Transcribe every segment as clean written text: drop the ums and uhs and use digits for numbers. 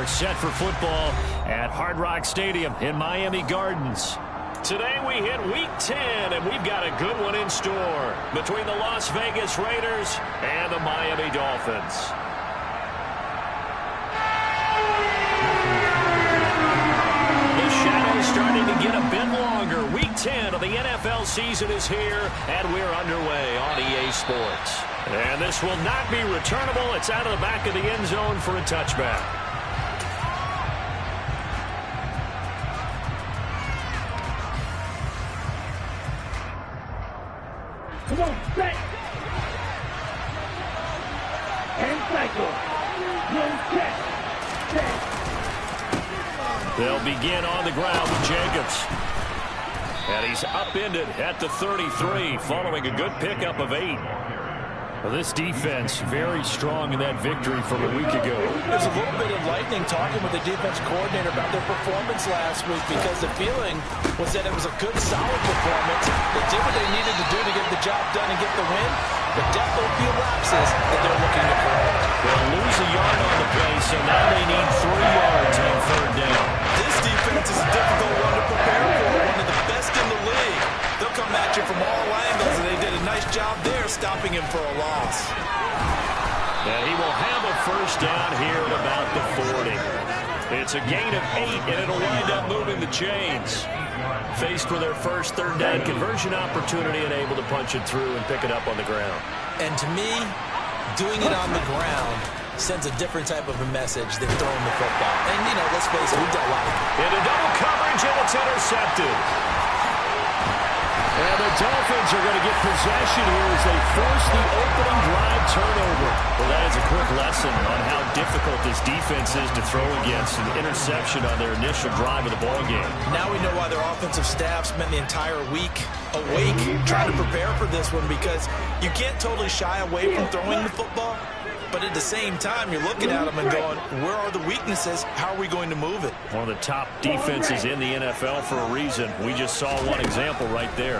are set for football at Hard Rock Stadium in Miami Gardens. Today we hit Week 10, and we've got a good one in store between the Las Vegas Raiders and the Miami Dolphins. The shadow's starting to get a bit longer. Week 10 of the NFL season is here, and we're underway on EA Sports. And this will not be returnable. It's out of the back of the end zone for a touchback. Come on, set. And cycle. One set. Set. They'll begin on the ground with Jacobs. And he's upended at the 33 following a good pickup of 8. Well, this defense very strong in that victory from a week ago. There's a little bit of lightning talking with the defense coordinator about their performance last week because the feeling was that it was a good, solid performance. They did what they needed to do to get the job done and get the win, but definitely a few lapses that they're looking to correct. They'll lose a yard on the play, so now they need 3 yards on third down. This defense is a difficult one to prepare for, one of the best in the league. They'll come at you from all angles, and they did a nice job there stopping him for a loss. And he will have a first down here at about the 40. It's a gain of 8, and it'll wind up moving the chains. Faced with their first third down conversion opportunity and able to punch it through and pick it up on the ground. And to me, doing it on the ground sends a different type of a message than throwing the football. And, you know, let's face it, we don't like it. Into double coverage, and it's intercepted. And the Dolphins are going to get possession here as they force the opening drive turnover. Well, that is a quick lesson on how difficult this defense is to throw against. An interception on their initial drive of the ballgame. Now we know why their offensive staff spent the entire week awake trying to prepare for this one, because you can't totally shy away from throwing the football. But at the same time, you're looking at them and going, where are the weaknesses? How are we going to move it? One of the top defenses in the NFL for a reason. We just saw one example right there.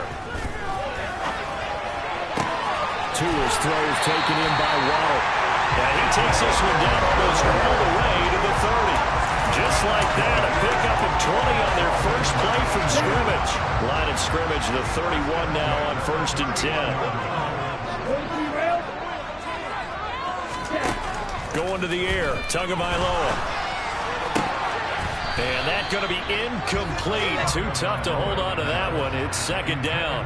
Tua's throw is taken in by Waddle. And he takes this one down almost all the way to the 30. Just like that, a pickup of 20 on their first play from scrimmage. Line of scrimmage, the 31 now on 1st and 10. Going to the air, Tagovailoa. And that's going to be incomplete. Too tough to hold on to that one. It's second down.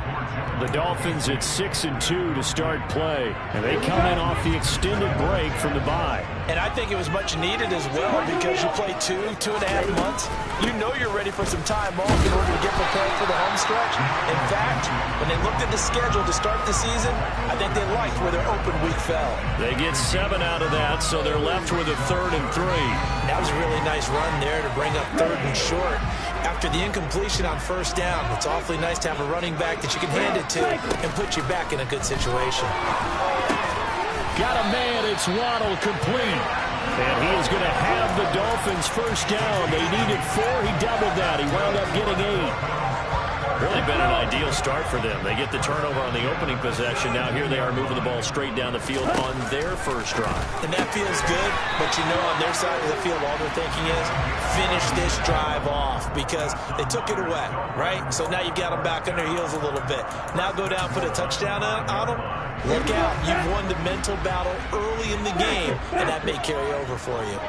The Dolphins at 6-2 to start play. And they come in off the extended break from the bye. And I think it was much needed as well, because you play 2.5 months. You know you're ready for some time off in order to get prepared for the home stretch. In fact, when they looked at the schedule to start the season, I think they liked where their open week fell. They get 7 out of that, so they're left with a 3rd and 3. That was a really nice run there to bring up 3rd and short. After the incompletion on first down, it's awfully nice to have a running back that you can hand it to and put you back in a good situation. Got a man, it's Waddle, complete. And he is going to have the Dolphins first down. They needed 4, he doubled that. He wound up getting 8. Really been an ideal start for them. They get the turnover on the opening possession. Now here they are moving the ball straight down the field on their first drive. And that feels good, but you know on their side of the field all they're thinking is finish this drive off, because they took it away, right? So now you've got them back on their heels a little bit. Now go down, put a touchdown on them. Look out. You've won the mental battle early in the game, and that may carry over for you.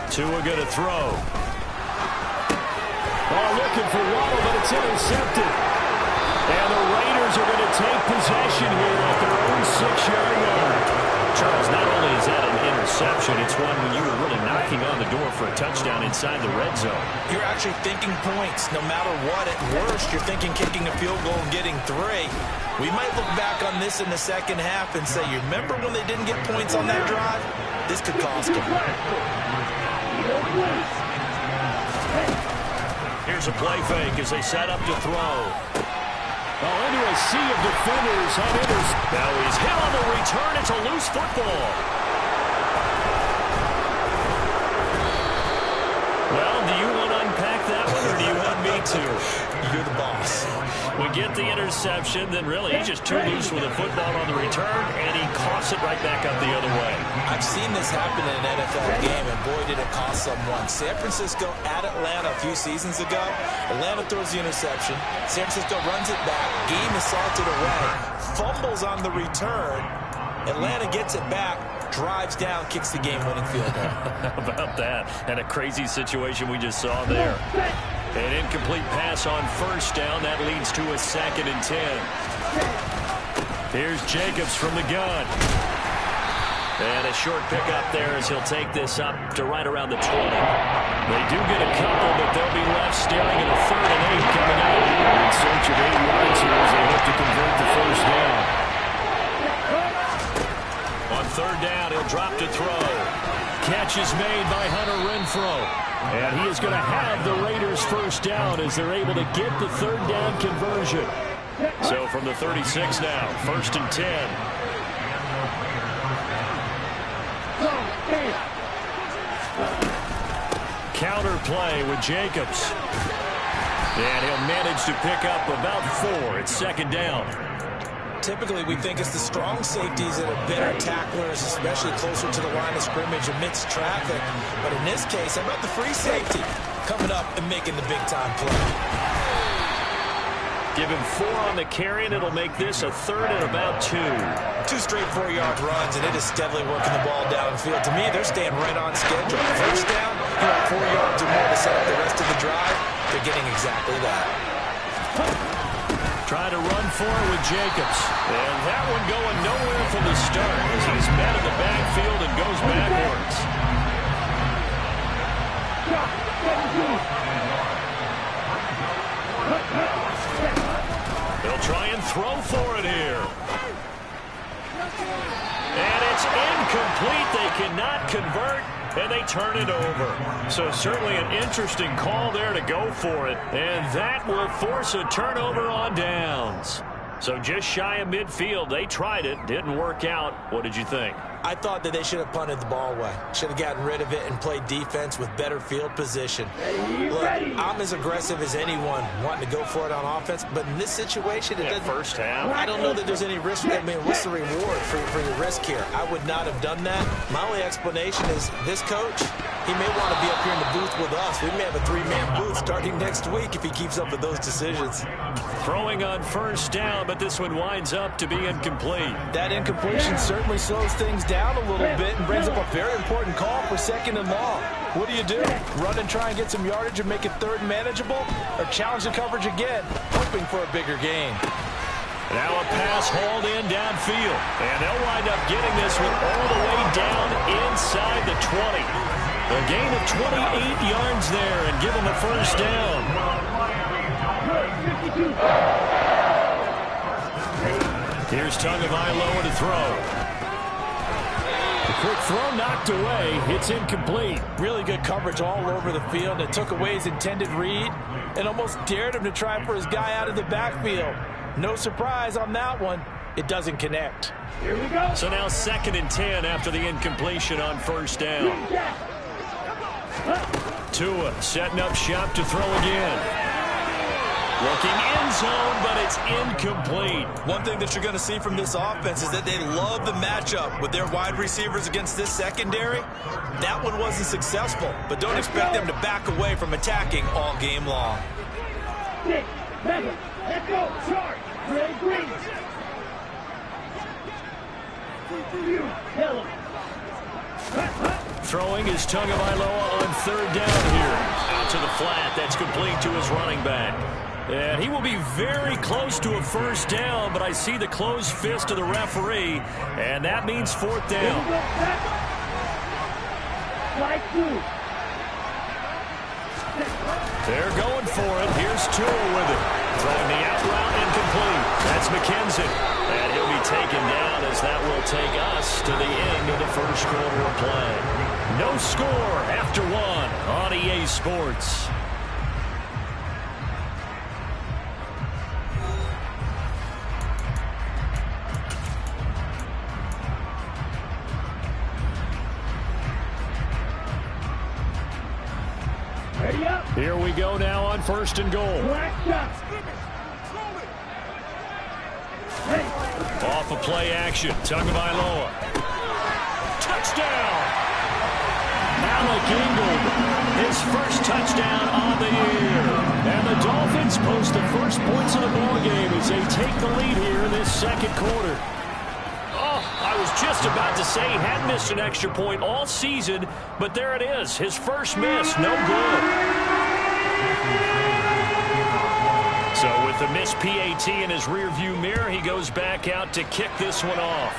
Tua going to throw. Oh, looking for Waddle, but it's intercepted. And the Raiders are going to take possession here at their own 6-yard line. Charles, not only is that an interception, it's one when you were really knocking on the door for a touchdown inside the red zone. You're actually thinking points. No matter what, at worst, you're thinking kicking a field goal and getting 3. We might look back on this in the second half and say, you remember when they didn't get points on that drive? This could cost them. Here's a play fake as they set up to throw. Oh, into a sea of defenders on Now he's hit on the return. It's a loose football. Well, do you want to unpack that one, or do you want me to? You're the boss. We get the interception, then really he's just too loose with a football on the return, and he coughs it right back up the other way. I've seen this happen in an NFL game, and boy, did it cost someone. San Francisco at Atlanta a few seasons ago. Atlanta throws the interception. San Francisco runs it back. Game is salted away. Fumbles on the return. Atlanta gets it back. Drives down, kicks the game-winning field goal. How about that? And a crazy situation we just saw there. An incomplete pass on first down. That leads to a 2nd and 10. Here's Jacobs from the gun. And a short pickup there as he'll take this up to right around the 20. They do get a couple, but they'll be left staring at a 3rd and 8 coming out. In search of 8 yards here as they look to convert the first down. On 3rd down, he'll drop to throw. Catch is made by Hunter Renfrow. And he is going to have the Raiders first down as they're able to get the 3rd down conversion. So from the 36 now, 1st and 10. Counter play with Jacobs. And he'll manage to pick up about 4. It's 2nd down. Typically, we think it's the strong safeties that are better tacklers, especially closer to the line of scrimmage amidst traffic. But in this case, how about the free safety coming up and making the big-time play? Give him 4 on the carry, and it'll make this a 3rd and about 2. 2 straight 4-yard runs, and it is steadily working the ball downfield. To me, they're staying right on schedule. First down, 4 yards or more to set up the rest of the drive. They're getting exactly that. Trying to run for it with Jacobs. And that one going nowhere from the start as he's met in the backfield and goes backwards. They'll try and throw for it here. And it's incomplete. They cannot convert, and they turn it over. So certainly an interesting call there to go for it. And that will force a turnover on downs. So just shy of midfield. They tried it. Didn't work out. What did you think? I thought that they should have punted the ball away. Should have gotten rid of it and played defense with better field position. Look, I'm as aggressive as anyone wanting to go for it on offense, but in this situation, it doesn't. First half. I don't know that there's any risk. I mean, what's the reward for your risk here? I would not have done that. My only explanation is this coach, he may want to be up here in the booth with us. We may have a 3-man booth starting next week if he keeps up with those decisions. Throwing on first down, but this one winds up to be incomplete. That incompletion certainly slows things down a little bit and brings up a very important call for 2nd and long. What do? Run and try and get some yardage and make it 3rd manageable, or challenge the coverage again, hoping for a bigger gain? Now a pass hauled in downfield, and they'll wind up getting this one all the way down inside the 20. A gain of 28 yards there and give them a first down. Here's Tagovailoa to throw. The quick throw knocked away. It's incomplete. Really good coverage all over the field. It took away his intended read and almost dared him to try for his guy out of the backfield. No surprise on that one. It doesn't connect. Here we go. So now 2nd and 10 after the incompletion on first down. Tua setting up shop to throw again. Looking end zone, but it's incomplete. One thing that you're going to see from this offense is that they love the matchup with their wide receivers against this secondary. That one wasn't successful, but don't expect them to back away from attacking all game long. 6, 7, let's go. Charge. Red green. Yellow. Throwing is Tagovailoa on 3rd down here. Out to the flat. That's complete to his running back. And he will be very close to a first down, but I see the closed fist of the referee, and that means 4th down. They're going for it. Here's Tua with it. Throwing the out route incomplete. That's McKenzie. And he'll be taken down as that will take us to the end of the first quarter of play. No score after 1 on EA Sports. Ready, Here we go now on 1st and goal. Off of play action. Tagovailoa. Touchdown! Alec Ingold, his first touchdown on the year. And the Dolphins post the first points of the ballgame as they take the lead here in this second quarter. I was just about to say he hadn't missed an extra point all season, but there it is. His first miss, no good. So with the missed PAT in his rearview mirror, he goes back out to kick this one off.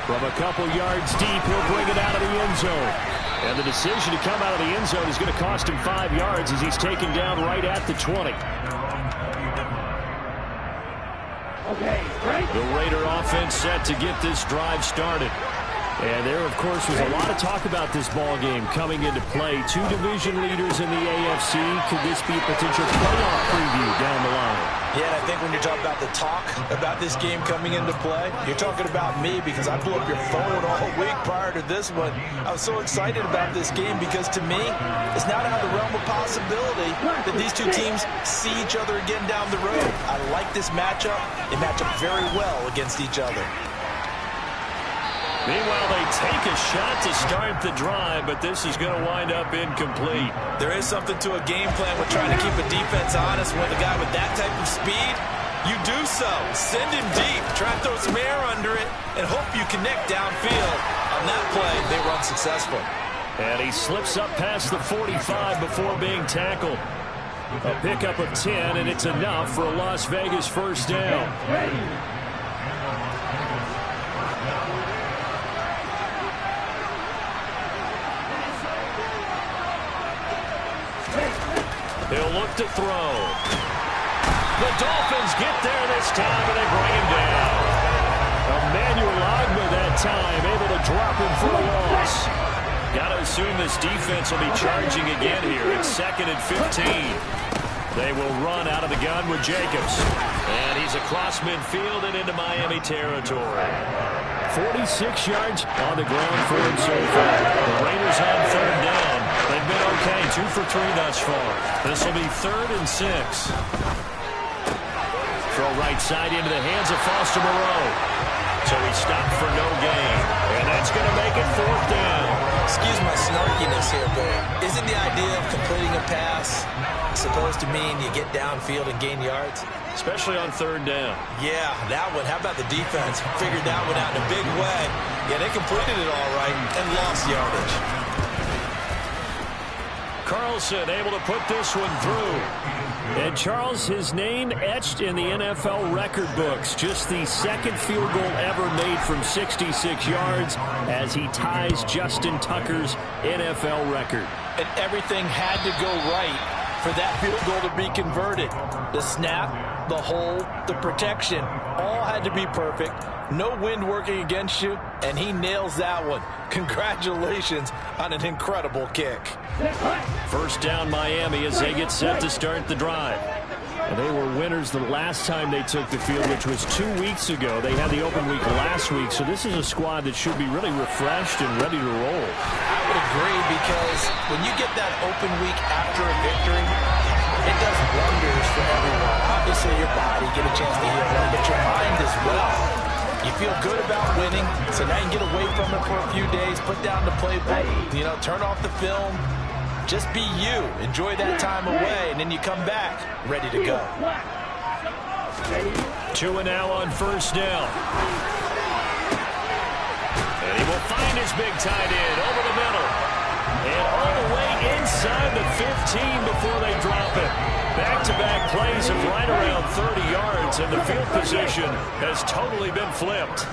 From a couple yards deep, he'll bring it out of the end zone. And the decision to come out of the end zone is going to cost him 5 yards as he's taken down right at the 20. The Raider offense set to get this drive started. And there, of course, was a lot of talk about this ball game coming into play. Two division leaders in the AFC. Could this be a potential playoff preview down the line? Yeah, and I think when you're talking about the talk about this game coming into play, you're talking about me because I blew up your phone all week prior to this one. I was so excited about this game because to me, it's not out of the realm of possibility that these two teams see each other again down the road. I like this matchup. They match up very well against each other. Meanwhile, they take a shot to start the drive, but this is going to wind up incomplete. There is something to a game plan with trying to keep a defense honest with a guy with that type of speed. You do so. Send him deep. Try and throw some air under it and hope you connect downfield. On that play, they were unsuccessful. And he slips up past the 45 before being tackled. A pickup of 10, and it's enough for a Las Vegas first down. He'll look to throw. The Dolphins get there this time, and they bring him down. Emmanuel Ogbah that time, able to drop him for a loss. Got to assume this defense will be charging again here. It's 2nd and 15. They will run out of the gun with Jacobs. And he's across midfield and into Miami territory. 46 yards on the ground for him so far. The Raiders on 3rd down. They've been okay, 2 for 3 thus far. This will be 3rd and 6. Throw right side into the hands of Foster Moreau. So he stopped for no gain. And that's going to make it 4th down. Excuse my snarkiness here, but isn't the idea of completing a pass supposed to mean you get downfield and gain yards? Especially on 3rd down. Yeah, that one. How about the defense? Figured that one out in a big way. Yeah, they completed it all right and lost yardage. Carlson able to put this one through. And Charles, his name etched in the NFL record books. Just the 2nd field goal ever made from 66 yards as he ties Justin Tucker's NFL record. And everything had to go right for that field goal to be converted. The snap, the hold, the protection, all had to be perfect. No wind working against you, and he nails that one. Congratulations on an incredible kick. First down Miami as they get set to start the drive. And they were winners the last time they took the field, which was 2 weeks ago. They had the open week last week, so this is a squad that should be really refreshed and ready to roll. I would agree because when you get that open week after a victory, it does wonders for everyone. Obviously, your body get a chance to heal up, but your mind as well. You feel good about winning, so now you can get away from it for a few days, put down the playbook, turn off the film. Just be you. Enjoy that time away, and then you come back ready to go. 2 and now on 1st down. And he will find his big tight end over the middle. And all the way inside the 15 before they drop it. Back-to-back plays of right around 30 yards, and the field position has totally been flipped.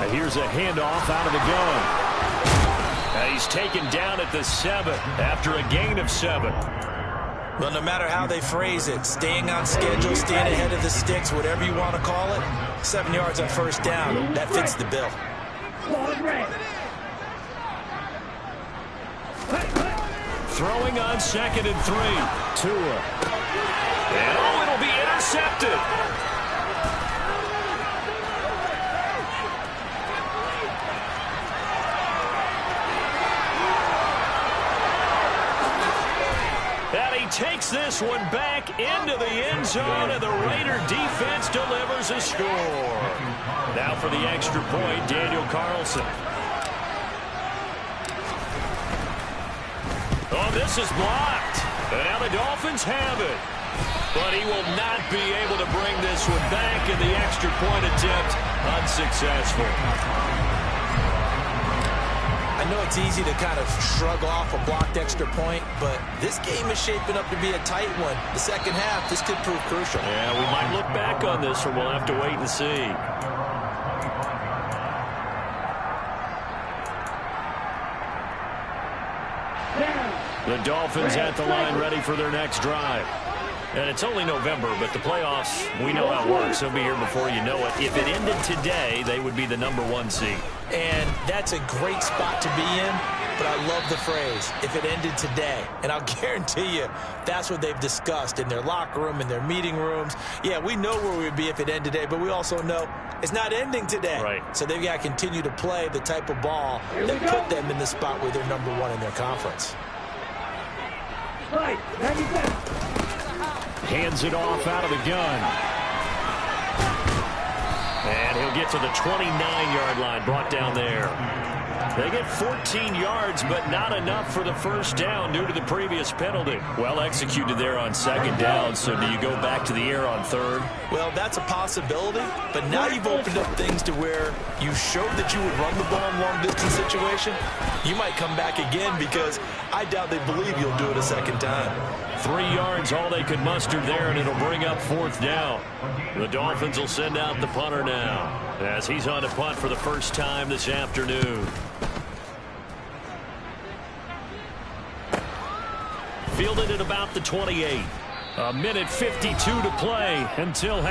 And here's a handoff out of the gun. And he's taken down at the 7 after a gain of 7. Well, no matter how they phrase it, staying on schedule, staying ahead of the sticks, whatever you want to call it, 7 yards on 1st down, that fits the bill. Throwing on 2nd and 3. Tua. And it'll be intercepted. takes this one back into the end zone, and the Raider defense delivers a score. Now for the extra point, Daniel Carlson. Oh, this is blocked. And now the Dolphins have it. But he will not be able to bring this one back, and the extra point attempt unsuccessful. I know it's easy to kind of shrug off a blocked extra point, but this game is shaping up to be a tight one. The second half, this could prove crucial. Yeah, we might look back on this one. We'll have to wait and see. The Dolphins at the line ready for their next drive. And it's only November, but the playoffs, we know how it works. They'll be here before you know it. If it ended today, they would be the #1 seed. And that's a great spot to be in, but I love the phrase, if it ended today. And I'll guarantee you, that's what they've discussed in their locker room, in their meeting rooms. Yeah, we know where we would be if it ended today, but we also know it's not ending today. Right. So they've got to continue to play the type of ball that put them in the spot where they're #1 in their conference. Right, Hands it off out of the gun. And he'll get to the 29-yard line, brought down there. They get 14 yards, but not enough for the first down due to the previous penalty. Well executed there on second down, so do you go back to the air on third? Well, that's a possibility, but now you've opened up things to where you showed that you would run the ball in long-distance situation. You might come back again because I doubt they believe you'll do it a second time. 3 yards, all they could muster there, and it'll bring up fourth down. The Dolphins will send out the punter now, as he's on to punt for the first time this afternoon. Fielded at about the 28. 1:52 to play until...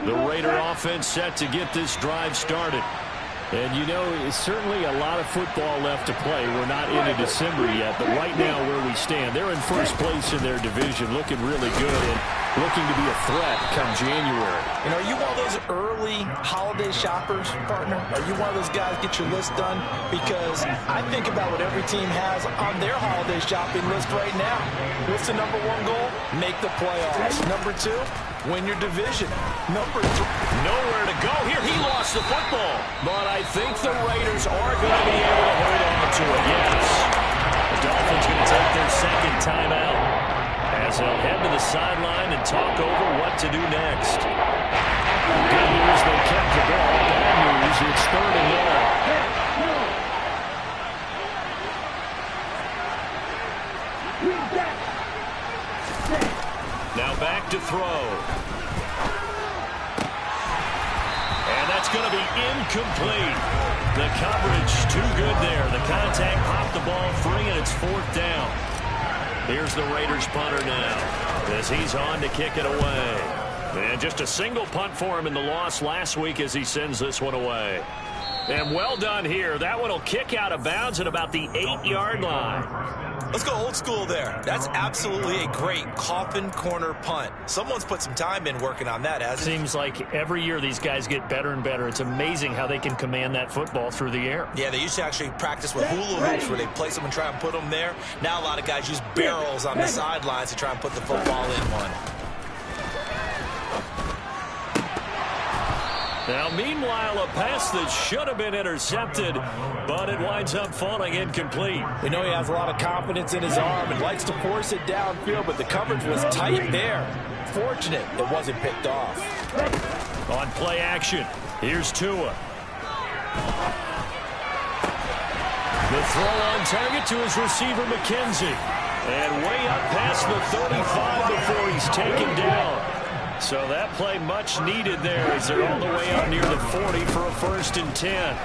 The Raider offense set to get this drive started. And, you know, certainly a lot of football left to play. We're not into December yet, but right now where we stand, they're in first place in their division, looking really good and looking to be a threat come January. And are you one of those early holiday shoppers, partner? Are you one of those guys get your list done? Because I think about what every team has on their holiday shopping list right now. What's the #1 goal? Make the playoffs. #2, win your division. #3, nowhere to go here. He lost the football. But I think the Raiders are going to be able to hold on to it. Yes. The Dolphins going to take their second timeout as they'll head to the sideline and talk over what to do next. Good news, they kept the ball. Bad news, it's 3rd and long. Now back to throw. And that's going to be incomplete. The coverage too good there. The contact popped the ball free, and it's 4th down. Here's the Raiders punter now as he's on to kick it away. And just a single punt for him in the loss last week as he sends this one away. And well done here. That one will kick out of bounds at about the 8-yard line. Let's go old school there. That's absolutely a great coffin corner punt. Someone's put some time in working on that, hasn't it? Seems like every year these guys get better and better. It's amazing how they can command that football through the air. Yeah, they used to actually practice with hula hoops where they place them and try and put them there. Now a lot of guys use barrels on the sidelines to try and put the football in one. Now, meanwhile, a pass that should have been intercepted, but it winds up falling incomplete. We know he has a lot of confidence in his arm and likes to force it downfield, but the coverage was tight there. Fortunate it wasn't picked off. On play action, here's Tua. The throw on target to his receiver, McKenzie. And way up past the 35 before he's taken down. So that play much needed there as they're all the way up near the 40 for a 1st and 10.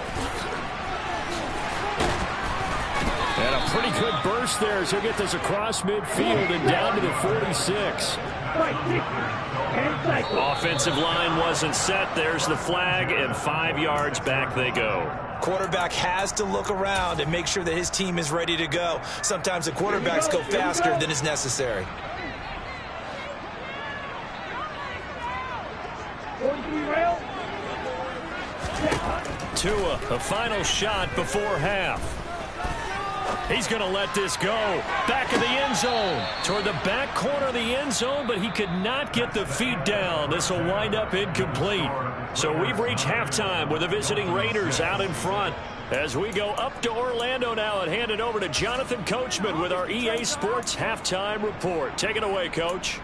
And a pretty good burst there as he'll get this across midfield and down to the 46. Offensive line wasn't set. There's the flag, and 5 yards back they go. Quarterback has to look around and make sure that his team is ready to go. Sometimes the quarterbacks go faster than is necessary. Tua, the final shot before half. He's going to let this go. Back of the end zone. Toward the back corner of the end zone, but he could not get the feet down. This will wind up incomplete. So we've reached halftime with the visiting Raiders out in front. As we go up to Orlando now and hand it over to Jonathan Coachman with our EA Sports Halftime Report. Take it away, Coach.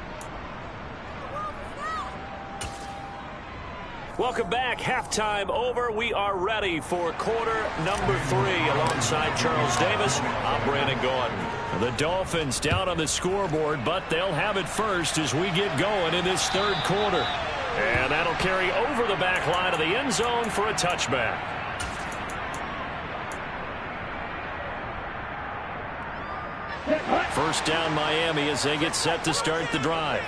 Welcome back. Halftime over. We are ready for quarter number 3. Alongside Charles Davis, I'm Brandon Gordon. The Dolphins down on the scoreboard, but they'll have it first as we get going in this third quarter. And that'll carry over the back line of the end zone for a touchback. First down Miami as they get set to start the drive.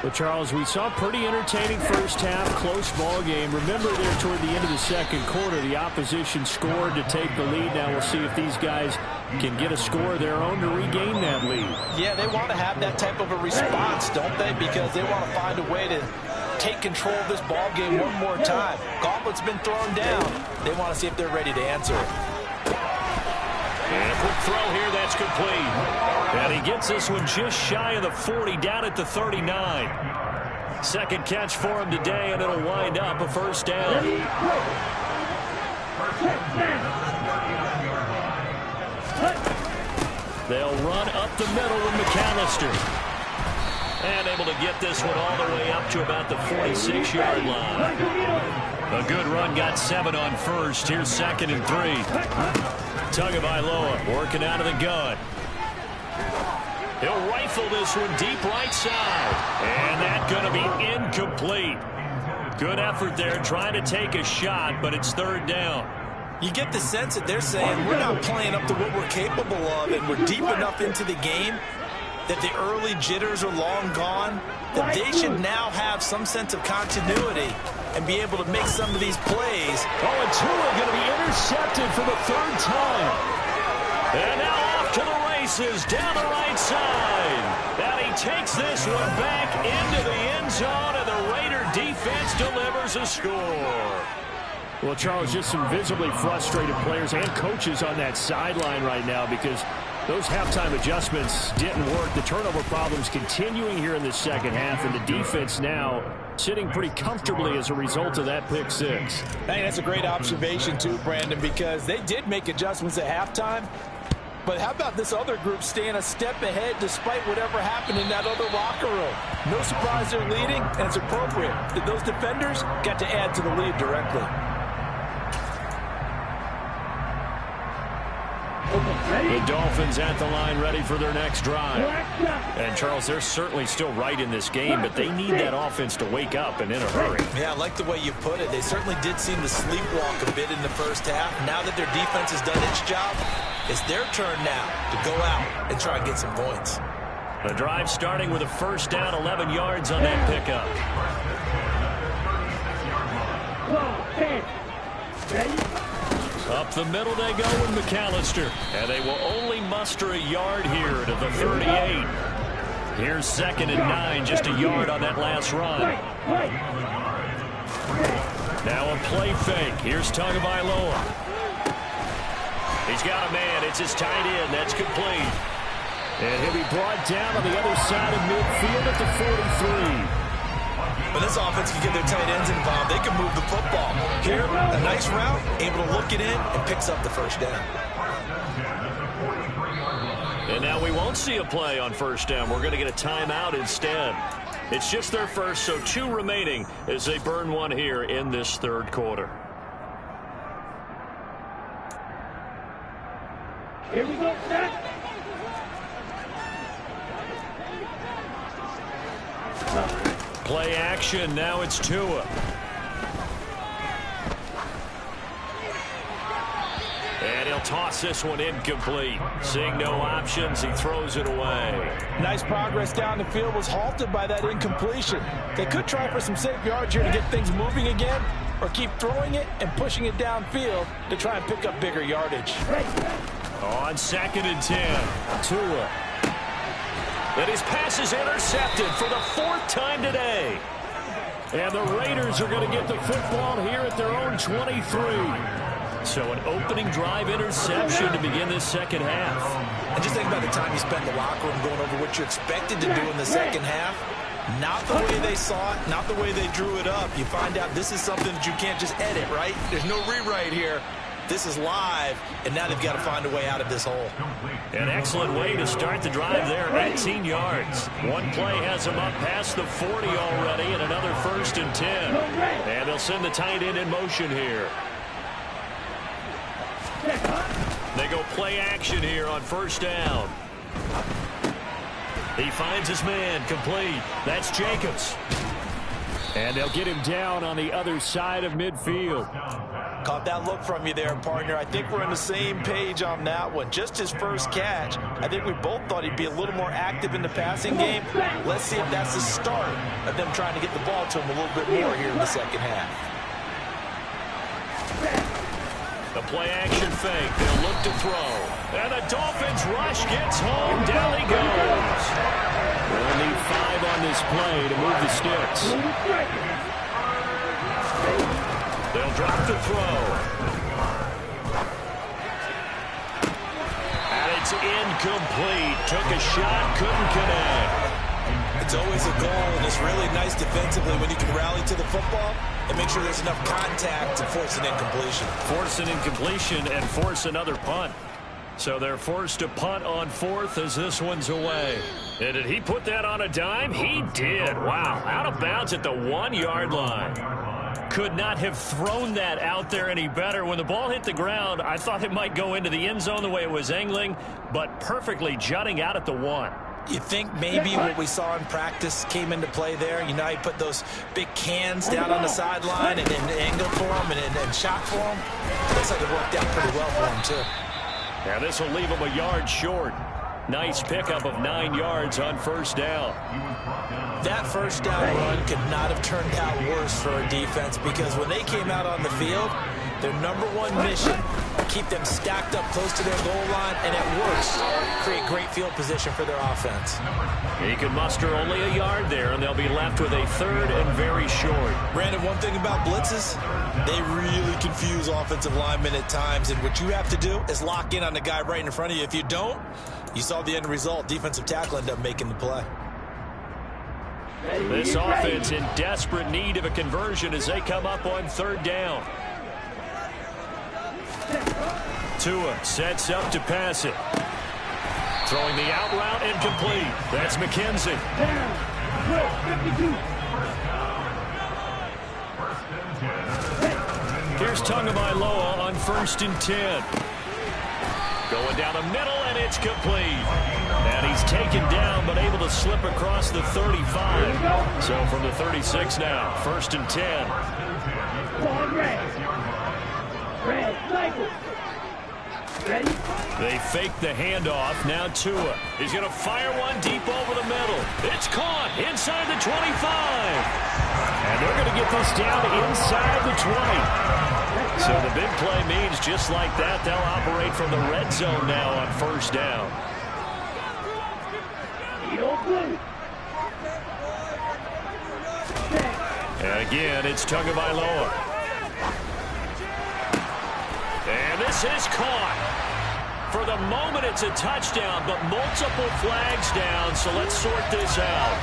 Well, Charles, we saw a pretty entertaining first half, close ball game. Remember there toward the end of the second quarter, the opposition scored to take the lead. Now we'll see if these guys can get a score of their own to regain that lead. Yeah, they want to have that type of a response, don't they? Because they want to find a way to take control of this ball game one more time. Gauntlet's been thrown down. They want to see if they're ready to answer it. And a quick throw here, that's complete. And he gets this one just shy of the 40, down at the 39. Second catch for him today, and it'll wind up a first down. They'll run up the middle with McAllister. And able to get this one all the way up to about the 46-yard line. A good run, got 7 on first. Here's 2nd and 3. Tagovailoa working out of the gun. He'll rifle this one deep right side. And that's going to be incomplete. Good effort there trying to take a shot, but it's third down. You get the sense that they're saying we're not playing up to what we're capable of, and we're deep enough into the game that the early jitters are long gone, that they should now have some sense of continuity and be able to make some of these plays. Oh, and Tua going to be intercepted for the 3rd time. And now off to the races down the right side. And he takes this one back into the end zone, and the Raider defense delivers a score. Well, Charles, just some visibly frustrated players and coaches on that sideline right now because those halftime adjustments didn't work. The turnover problems continuing here in the second half, and the defense now sitting pretty comfortably as a result of that pick 6. Hey, that's a great observation too, Brandon, because they did make adjustments at halftime. But how about this other group staying a step ahead despite whatever happened in that other locker room? No surprise they're leading, and it's appropriate that those defenders got to add to the lead directly. The Dolphins at the line ready for their next drive. And, Charles, they're certainly still right in this game, but they need that offense to wake up and in a hurry. Yeah, I like the way you put it. They certainly did seem to sleepwalk a bit in the first half. Now that their defense has done its job, it's their turn now to go out and try and get some points. The drive starting with a first down, 11 yards on that pickup. Up the middle they go with McAllister. And they will only muster a yard here to the 38. Here's 2nd and 9, just a yard on that last run. Now a play fake. Here's Tagovailoa. He's got a man. It's his tight end. That's complete. And he'll be brought down on the other side of midfield at the 43. When this offense can get their tight ends involved, they can move the football. Here, a nice route, able to look it in, and picks up the first down. And now we won't see a play on first down. We're going to get a timeout instead. It's just their first, so 2 remaining as they burn one here in this third quarter. Here we go, set. Play action. Now it's Tua. And he'll toss this one incomplete. Seeing no options, he throws it away. Nice progress down the field, was halted by that incompletion. They could try for some safe yards here to get things moving again, or keep throwing it and pushing it downfield to try and pick up bigger yardage. On 2nd and 10, Tua. And his pass is intercepted for the 4th time today. And the Raiders are going to get the football here at their own 23. So an opening drive interception to begin this second half. And just think about the time you spent in the locker room going over what you expected to do in the second half. Not the way they saw it, not the way they drew it up. You find out this is something that you can't just edit, right? There's no rewrite here. This is live, and now they've got to find a way out of this hole. An excellent way to start the drive there, 18 yards. One play has them up past the 40 already, and another 1st and 10. And they'll send the tight end in motion here. They go play action here on 1st down. He finds his man, complete. That's Jacobs. And they'll get him down on the other side of midfield. Caught that look from you there, partner. I think we're on the same page on that one. Just his first catch. I think we both thought he'd be a little more active in the passing game. Let's see if that's the start of them trying to get the ball to him a little bit more here in the second half. The play action fake. They'll look to throw. And the Dolphins rush gets home. Down he goes. They'll need 5 on this play to move the sticks. They'll drop the throw. And it's incomplete. Took a shot, couldn't connect. It's always a goal, and it's really nice defensively when you can rally to the football and make sure there's enough contact to force an incompletion. Force an incompletion and force another punt. So they're forced to punt on 4th as this one's away. And did he put that on a dime? He did. Wow. Out of bounds at the 1-yard line. Could not have thrown that out there any better. When the ball hit the ground, I thought it might go into the end zone the way it was angling, but perfectly jutting out at the 1. You think maybe what we saw in practice came into play there? You know, you put those big cans down on the sideline and then angled for them and shot for them. Looks like it worked out pretty well for him, too. Now this will leave him a yard short. Nice pickup of 9 yards on 1st down. That 1st down run could not have turned out worse for a defense, because when they came out on the field, their #1 mission, keep them stacked up close to their goal line, and at worst, create great field position for their offense. He could muster only a yard there, and they'll be left with a 3rd and very short. Brandon, one thing about blitzes, they really confuse offensive linemen at times, and what you have to do is lock in on the guy right in front of you. If you don't, you saw the end result. Defensive tackle ended up making the play. This offense in desperate need of a conversion as they come up on 3rd down. Tua sets up to pass it. Throwing the out route incomplete. That's McKenzie. Here's Tagovailoa on 1st and 10. Going down the middle, and it's complete. And he's taken down, but able to slip across the 35. So from the 36 now, 1st and 10. They fake the handoff. Now Tua. He's going to fire one deep over the middle. It's caught inside the 25. And they're going to get this down inside the 20. So the big play means just like that, they'll operate from the red zone now on 1st down. And again, it's Tagovailoa. And this is caught. For the moment, it's a touchdown, but multiple flags down, so let's sort this out.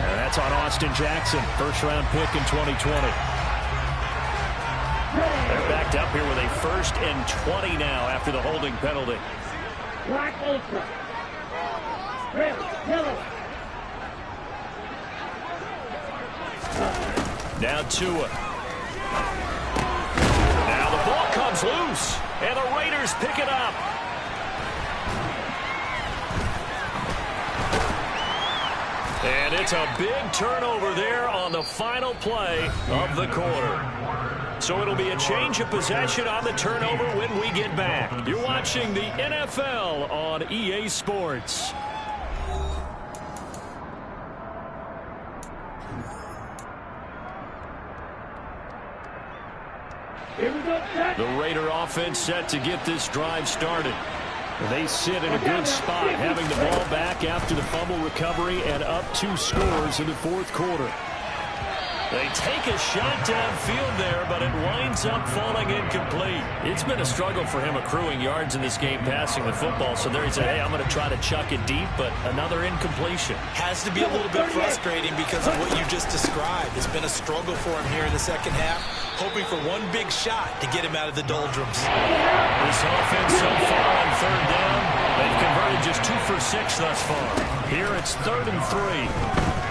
And that's on Austin Jackson, 1st-round pick in 2020. They're backed up here with a 1st and 20 now after the holding penalty. Black ultra. Red, yellow. Now Tua. Now the ball comes loose, and the Raiders pick it up. And it's a big turnover there on the final play of the quarter. So it'll be a change of possession on the turnover when we get back. You're watching the NFL on EA Sports. The Raider offense set to get this drive started. They sit in a good spot, having the ball back after the fumble recovery and up 2 scores in the fourth quarter. They take a shot downfield there, but it winds up falling incomplete. It's been a struggle for him accruing yards in this game passing the football. So there he said, hey, I'm going to try to chuck it deep, but another incompletion. Has to be a little bit frustrating because of what you just described. It's been a struggle for him here in the second half, hoping for one big shot to get him out of the doldrums. This offense so far on third down, they've converted just 2 for 6 thus far. Here it's 3rd and 3.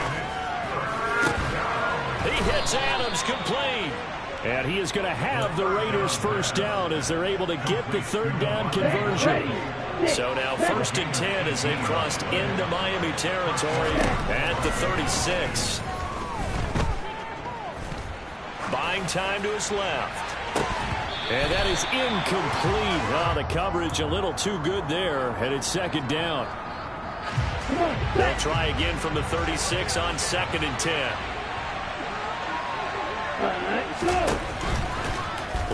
He hits Adams complete. And he is going to have the Raiders first down as they're able to get the third down conversion. So now 1st and 10 as they've crossed into Miami territory at the 36. Buying time to his left. And that is incomplete. Oh, the coverage a little too good there. And it's 2nd down. They'll try again from the 36 on 2nd and 10.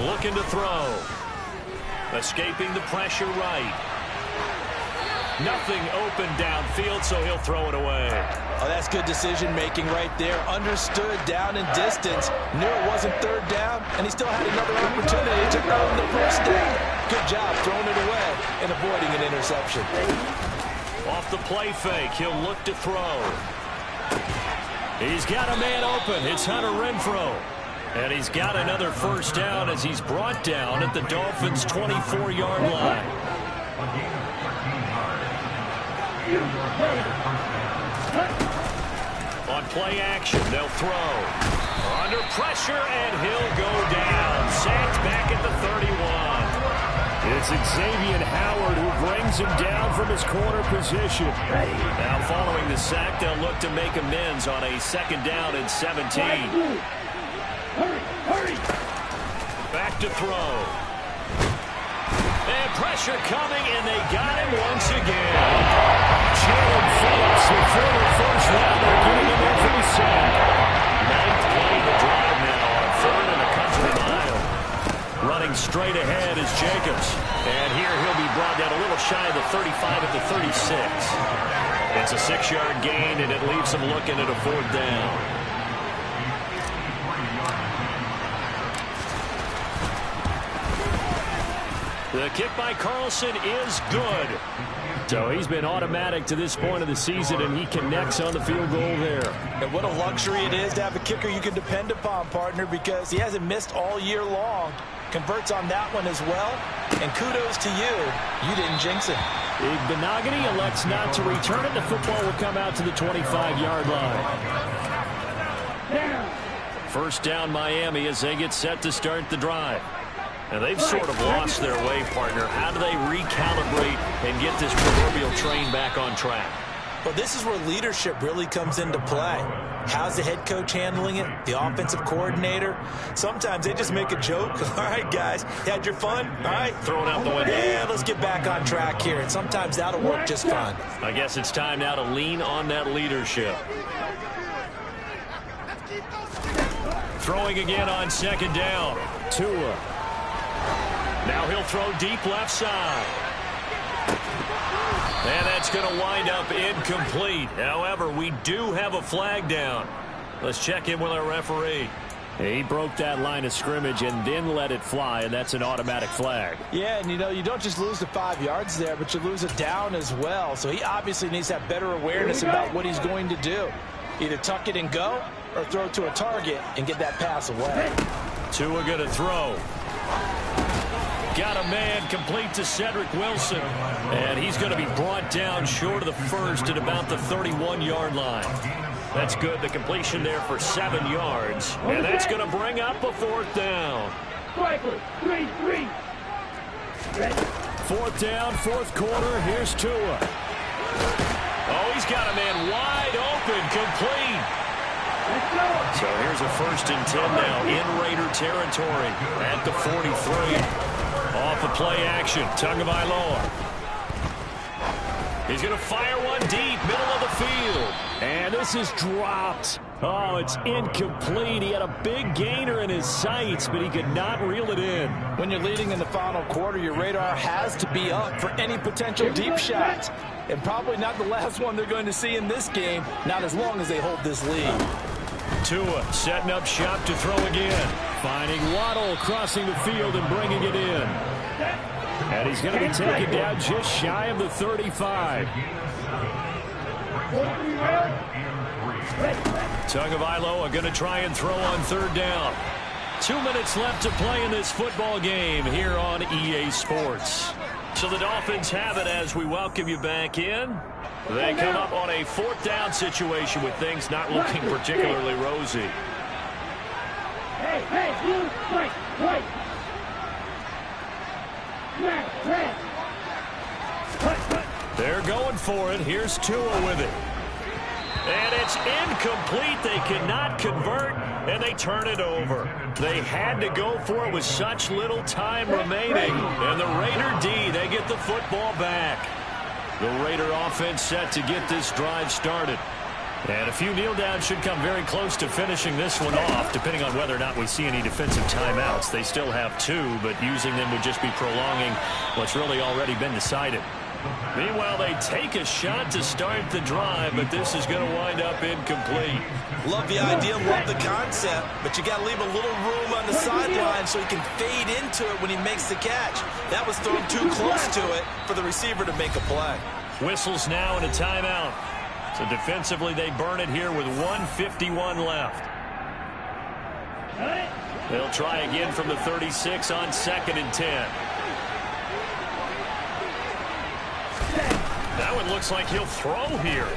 Looking to throw. Escaping the pressure right. Nothing open downfield, so he'll throw it away. Oh, that's good decision-making right there. Understood down in distance. Knew it wasn't 3rd down, and he still had another opportunity to earn the first down. Good job throwing it away and avoiding an interception. Off the play fake, he'll look to throw. He's got a man open. It's Hunter Renfrow. And he's got another first down as he's brought down at the Dolphins' 24-yard line. On play action, they'll throw. Under pressure, and he'll go down. Sacked back at the 31. It's Xavier Howard who brings him down from his corner position. Now following the sack, they'll look to make amends on a 2nd down and 17. Hurry! Back to throw. And pressure coming, and they got him once again. Jalen Phillips, the former first rounder, getting him in for the sack. 9th play of the drive now on 3rd and a country mile. Running straight ahead is Jacobs. And here he'll be brought down a little shy of the 35 at the 36. It's a 6-yard gain, and it leaves him looking at a 4th down. The kick by Carlson is good. So he's been automatic to this point of the season, and he connects on the field goal there. And what a luxury it is to have a kicker you can depend upon, partner, because he hasn't missed all year long. Converts on that one as well. And kudos to you. You didn't jinx it. Benogany elects not to return it. The football will come out to the 25-yard line. First down, Miami, as they get set to start the drive. And they've sort of lost their way, partner. How do they recalibrate and get this proverbial train back on track? Well, this is where leadership really comes into play. How's the head coach handling it? The offensive coordinator? Sometimes they just make a joke. All right, guys, you had your fun? All right, throw it out the window. Yeah, let's get back on track here. And sometimes that'll work just fine. I guess it's time now to lean on that leadership. Throwing again on 2nd down. Tua. Now he'll throw deep left side. And that's going to wind up incomplete. However, we do have a flag down. Let's check in with our referee. He broke that line of scrimmage and then let it fly, and that's an automatic flag. Yeah, and you don't just lose the 5 yards there, but you lose it down as well. So he obviously needs to have better awareness about what he's going to do. Either tuck it and go or throw to a target and get that pass away. Tua going to throw. Got a man complete to Cedric Wilson. And he's going to be brought down short of the first at about the 31-yard line. That's good. The completion there for 7 yards. And that's going to bring up a 4th down. 4th down, 4th quarter. Here's Tua. Oh, he's got a man wide open. open, complete. So here's a 1st and 10 now in Raider territory at the 43. Off the play action, Tagovailoa. He's going to fire one deep, middle of the field. And this is dropped. Oh, it's incomplete. He had a big gainer in his sights, but he could not reel it in. When you're leading in the final quarter, your radar has to be up for any potential deep shots. And probably not the last one they're going to see in this game, not as long as they hold this lead. Tua setting up shop to throw again. Finding Waddle crossing the field and bringing it in. And he's going to be taken down just shy of the 35. Tagovailoa going to try and throw on 3rd down. 2 minutes left to play in this football game here on EA Sports. So the Dolphins have it as we welcome you back in. They come up on a 4th down situation with things not looking particularly rosy. Hey, you, wait. They're going for it. Here's Tua with it. And it's incomplete. They cannot convert, and they turn it over. They had to go for it with such little time remaining. And the Raider D, they get the football back. The Raider offense set to get this drive started. And a few kneel downs should come very close to finishing this one off, depending on whether or not we see any defensive timeouts. They still have 2, but using them would just be prolonging what's really already been decided. Meanwhile, they take a shot to start the drive, but this is going to wind up incomplete. Love the idea, love the concept, but you got to leave a little room on the sideline so he can fade into it when he makes the catch. That was thrown too close to it for the receiver to make a play. Whistles now and a timeout. So defensively, they burn it here with 1:51 left. They'll try again from the 36 on 2nd and 10. That one looks like he'll throw here.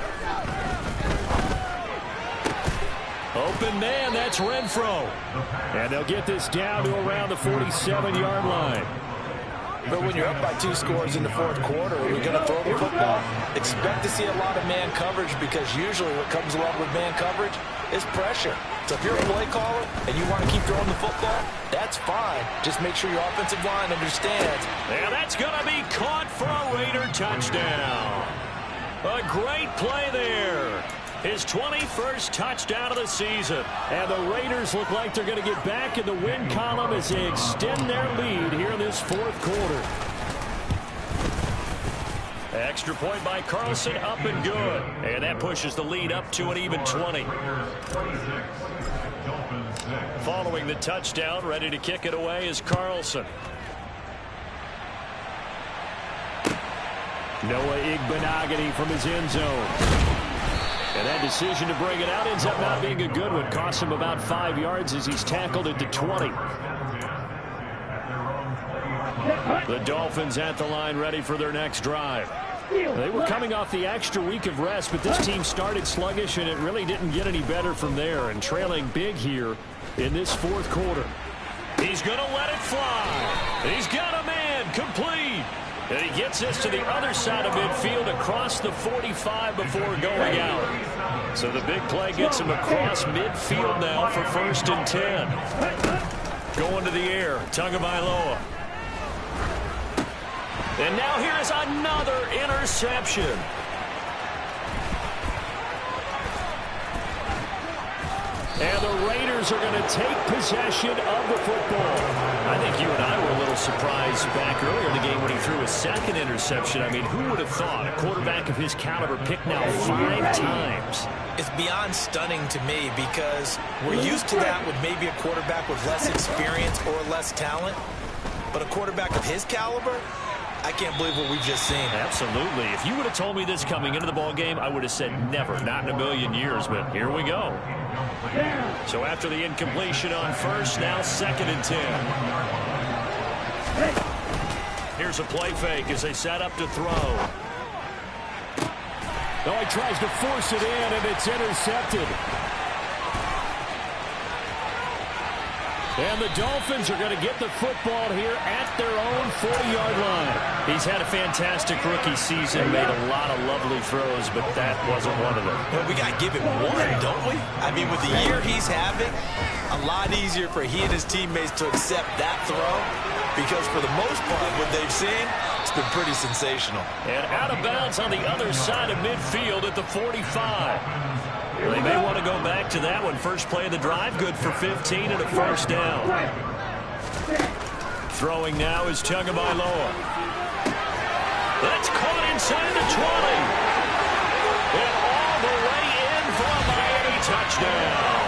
Open man, that's Renfro. And they'll get this down to around the 47-yard line. But when you're up by 2 scores in the 4th quarter and you're going to throw the football, expect to see a lot of man coverage, because usually what comes along with man coverage is pressure. So if you're a play caller and you want to keep throwing the football, that's fine. Just make sure your offensive line understands. And that's going to be caught for a Raider touchdown. A great play there. His 21st touchdown of the season. And the Raiders look like they're going to get back in the win column as they extend their lead here in this 4th quarter. Extra point by Carlson, up and good. And that pushes the lead up to an even 20. Following the touchdown, ready to kick it away is Carlson. Noah Igbenogany from his end zone. And that decision to bring it out ends up not being a good one. Costs him about 5 yards as he's tackled at the 20. The Dolphins at the line, ready for their next drive. They were coming off the extra week of rest, but this team started sluggish, and it really didn't get any better from there. And trailing big here in this 4th quarter. He's going to let it fly. He's got a man, complete. And he gets this to the other side of midfield across the 45 before going out. So the big play gets him across midfield now for 1st and 10. Going to the air, Tagovailoa. And now here is another interception. And the Raiders are going to take possession of the football. I think you and I were a little surprised back earlier in the game when he threw his 2nd interception. I mean, who would have thought a quarterback of his caliber picked now 5 times? It's beyond stunning to me, because we're used to that with maybe a quarterback with less experience or less talent. But a quarterback of his caliber, I can't believe what we've just seen. Absolutely. If you would have told me this coming into the ball game, I would have said never, not in a million years, but here we go. So after the incompletion on 1st, now 2nd and 10. Here's a play fake as they set up to throw. Oh, he tries to force it in, and it's intercepted. And the Dolphins are going to get the football here at their own 40-yard line. He's had a fantastic rookie season, made a lot of lovely throws, but that wasn't one of them. Well, we got to give him one, don't we? I mean, with the year he's having, a lot easier for he and his teammates to accept that throw, because for the most part, what they've seen, it's been pretty sensational. And out of bounds on the other side of midfield at the 45. They may want to go back to that one. First play of the drive, good for 15 and a first down. Throwing now is Tagovailoa. That's caught inside the 20. And all the way in for a Miami touchdown.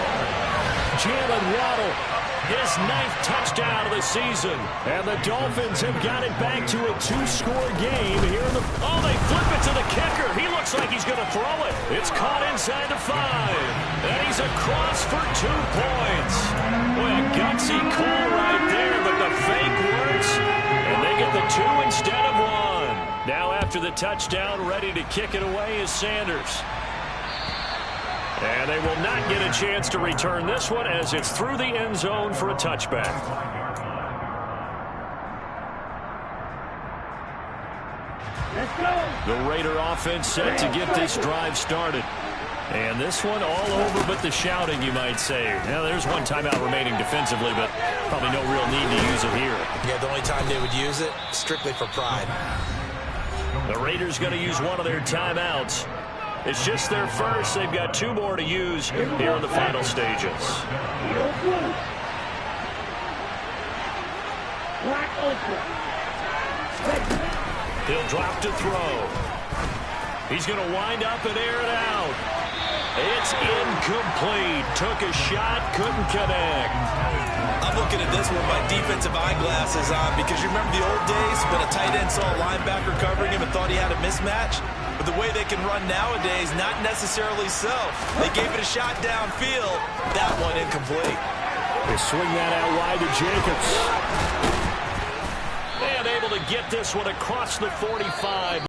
Jalen Waddle, his 9th touchdown of the season. And the Dolphins have got it back to a 2-score game here in the... Oh, they flip it to the kicker. He looks like he's going to throw it. It's caught inside the 5. And he's across for 2 points. Boy, a gutsy call right there, but the fake works. And they get the 2 instead of 1. Now after the touchdown, ready to kick it away is Sanders. And they will not get a chance to return this one as it's through the end zone for a touchback. Let's go. The Raider offense set to get this drive started. And this one all over but the shouting, you might say. Now, there's one timeout remaining defensively, but probably no real need to use it here. Yeah, the only time they would use it, strictly for pride. The Raiders going to use one of their timeouts. It's just their first. They've got 2 more to use here in the final stages. He'll drop to throw. He's going to wind up and air it out. It's incomplete. Took a shot, couldn't connect. I'm looking at this one with my defensive eyeglasses on, because you remember the old days when a tight end saw a linebacker covering him and thought he had a mismatch? But the way they can run nowadays, not necessarily so. They gave it a shot downfield. That one incomplete. They swing that out wide to Jacobs. And able to get this one across the 45.